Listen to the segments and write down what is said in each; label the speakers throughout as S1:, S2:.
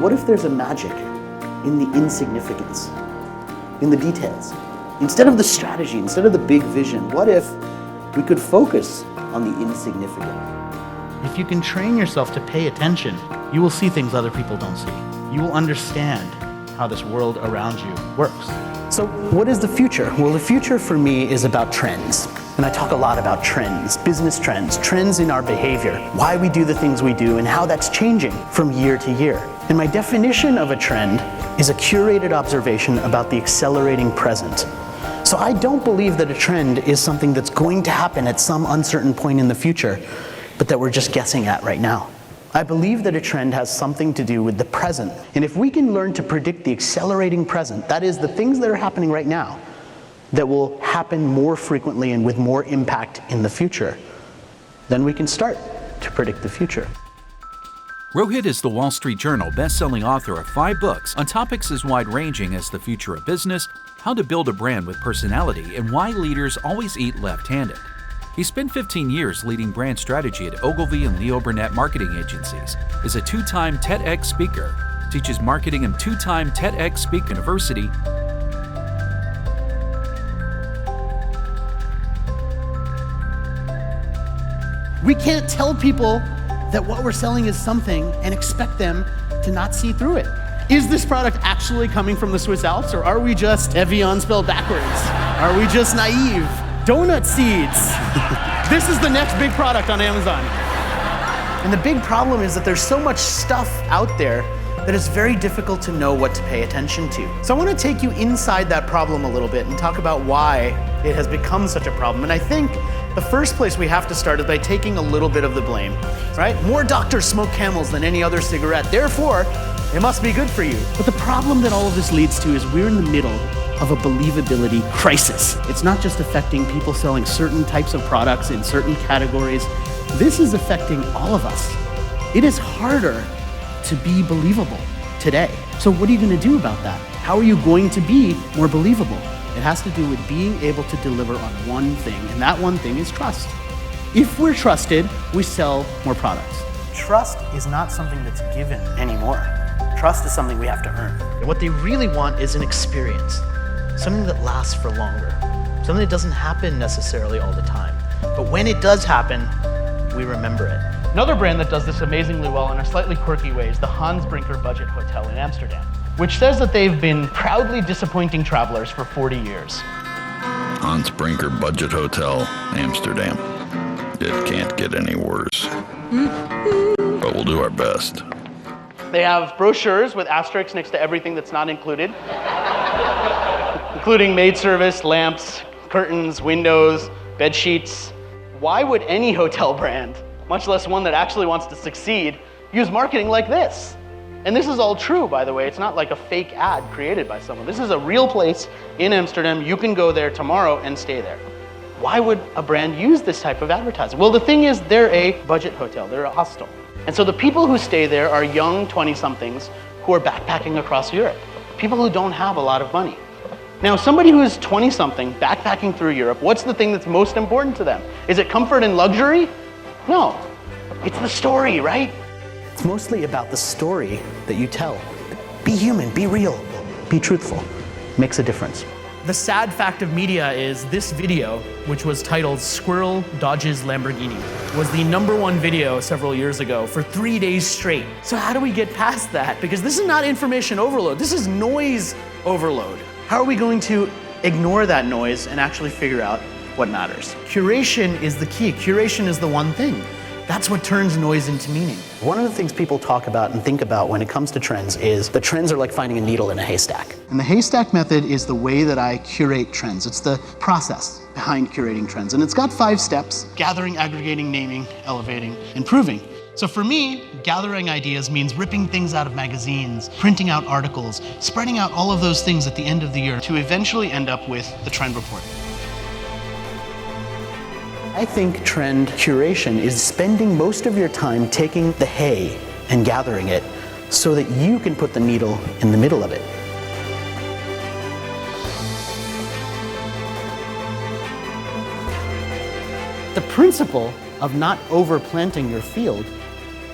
S1: what if there's a magic in the insignificance, in the details? Instead of the strategy, instead of the big vision, what if we could focus on the insignificant?
S2: If you can train yourself to pay attention, you will see things other people don't see. You will understand how this world around you works. So what is the future? Well, the future for me is about trends. And I talk a lot about trends, business trends, trends in our behavior, why we do the things we do, and how that's changing from year to year. And my definition of a trend is a curated observation about the accelerating present. So I don't believe that a trend is something that's going to happen at some uncertain point in the future, but that we're just guessing at right now. I believe that a trend has something to do with the present. And if we can learn to predict the accelerating present, that is the things that are happening right now, that will happen more frequently and with more impact in the future, then we can start to predict the future.
S3: Rohit is the Wall Street Journal best-selling author of 5 books on topics as wide-ranging as the future of business, how to build a brand with personality, and why leaders always eat left-handed. He spent 15 years leading brand strategy at Ogilvy and Leo Burnett marketing agencies, is a 2-time TEDx speaker, teaches marketing in 2-time TEDx Speak University,
S2: We can't tell people that what we're selling is something and expect them to not see through it. Is this product actually coming from the Swiss Alps, or are we just Evian spelled backwards? Are we just naive? Donut seeds. This is the next big product on Amazon. And the big problem is that there's so much stuff out there that it's very difficult to know what to pay attention to. So I want to take you inside that problem a little bit and talk about why it has become such a problem. And I think the first place we have to start is by taking a little bit of the blame, right? More doctors smoke Camels than any other cigarette, therefore, it must be good for you. But the problem that all of this leads to is we're in the middle of a believability crisis. It's not just affecting people selling certain types of products in certain categories. This is affecting all of us. It is harder to be believable today. So what are you going to do about that? How are you going to be more believable? It has to do with being able to deliver on one thing, and that one thing is trust. If we're trusted, we sell more products. Trust is not something that's given anymore. Trust is something we have to earn. And what they really want is an experience, something that lasts for longer, something that doesn't happen necessarily all the time. But when it does happen, we remember it. Another brand that does this amazingly well in a slightly quirky way is the Hans Brinker Budget Hotel in Amsterdam, which says that they've been proudly disappointing travelers for 40 years.
S4: Hans Brinker Budget Hotel, Amsterdam. It can't get any worse. But we'll do our best.
S2: They have brochures with asterisks next to everything that's not included, including maid service, lamps, curtains, windows, bed sheets. Why would any hotel brand, much less one that actually wants to succeed, use marketing like this? And this is all true, by the way. It's not like a fake ad created by someone. This is a real place in Amsterdam. You can go there tomorrow and stay there. Why would a brand use this type of advertising? Well, the thing is, they're a budget hotel. They're a hostel. And so the people who stay there are young 20-somethings who are backpacking across Europe, people who don't have a lot of money. Now, somebody who is 20-something backpacking through Europe, what's the thing that's most important to them? Is it comfort and luxury? No, it's the story, right? It's mostly about the story that you tell. Be human, be real, be truthful. Makes a difference. The sad fact of media is this video, which was titled "Squirrel Dodges Lamborghini," was the #1 video several years ago for 3 days straight. So how do we get past that? Because this is not information overload, this is noise overload. How are we going to ignore that noise and actually figure out what matters? Curation is the key. Curation is the one thing. That's what turns noise into meaning. One of the things people talk about and think about when it comes to trends is the trends are like finding a needle in a haystack. And the haystack method is the way that I curate trends. It's the process behind curating trends. And it's got 5 steps: gathering, aggregating, naming, elevating, and proving. So for me, gathering ideas means ripping things out of magazines, printing out articles, spreading out all of those things at the end of the year to eventually end up with the trend report. I think trend curation is spending most of your time taking the hay and gathering it so that you can put the needle in the middle of it. The principle of not overplanting your field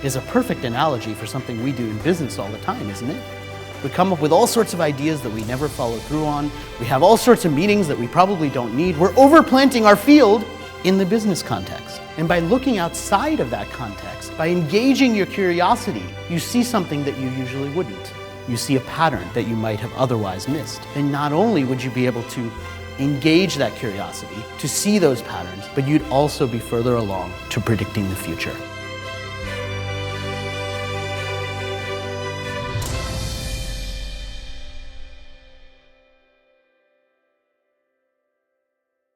S1: is a perfect analogy for something we do in business all the time, isn't it? We come up with all sorts of ideas that we never follow through on. We have all sorts of meetings that we probably don't need. We're overplanting our field in the business context. And by looking outside of that context, by engaging your curiosity, you see something that you usually wouldn't. You see a pattern that you might have otherwise missed. And not only would you be able to engage that curiosity, to see those patterns, but you'd also be further along to predicting the future.